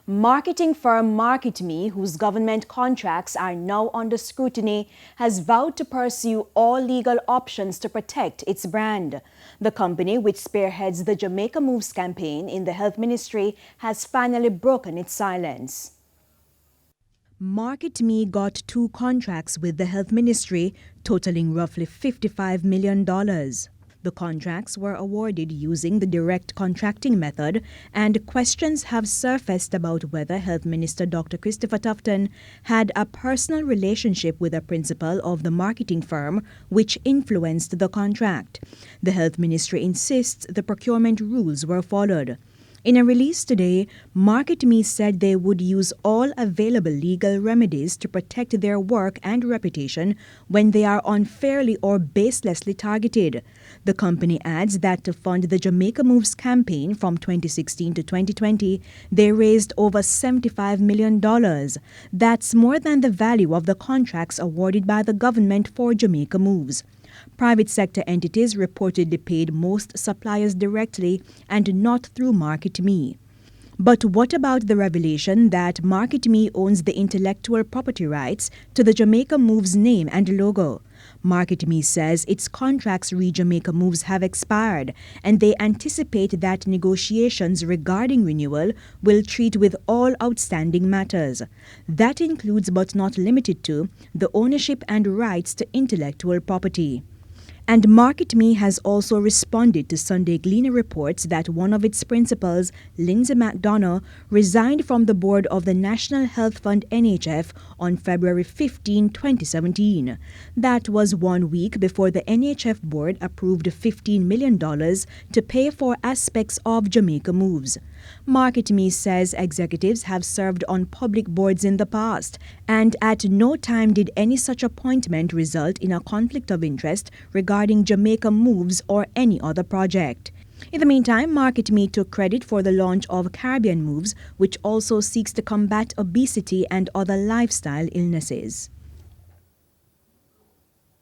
Marketing firm MarketMe, whose government contracts are now under scrutiny, has vowed to pursue all legal options to protect its brand. The company, which spearheads the Jamaica Moves campaign in the Health Ministry, has finally broken its silence. MarketMe got 2 contracts with the Health Ministry, totaling roughly $55 million. The contracts were awarded using the direct contracting method, and questions have surfaced about whether Health Minister Dr. Christopher Tufton had a personal relationship with a principal of the marketing firm, which influenced the contract. The Health Ministry insists the procurement rules were followed. In a release today, MarketMe said they would use all available legal remedies to protect their work and reputation when they are unfairly or baselessly targeted. The company adds that to fund the Jamaica Moves campaign from 2016 to 2020, they raised over $75 million. That's more than the value of the contracts awarded by the government for Jamaica Moves. Private sector entities reportedly paid most suppliers directly and not through MarketMe. But what about the revelation that MarketMe owns the intellectual property rights to the Jamaica Moves name and logo? MarketMe says its contracts re Jamaica Moves have expired, and they anticipate that negotiations regarding renewal will treat with all outstanding matters. That includes but not limited to the ownership and rights to intellectual property. And MarketMe has also responded to Sunday Gleaner reports that one of its principals, Lindsay McDonough, resigned from the board of the National Health Fund NHF on February 15, 2017. That was 1 week before the NHF board approved $15 million to pay for aspects of Jamaica Moves. MarketMe says executives have served on public boards in the past, and at no time did any such appointment result in a conflict of interest regarding Jamaica Moves or any other project. In the meantime, MarketMe took credit for the launch of Caribbean Moves, which also seeks to combat obesity and other lifestyle illnesses.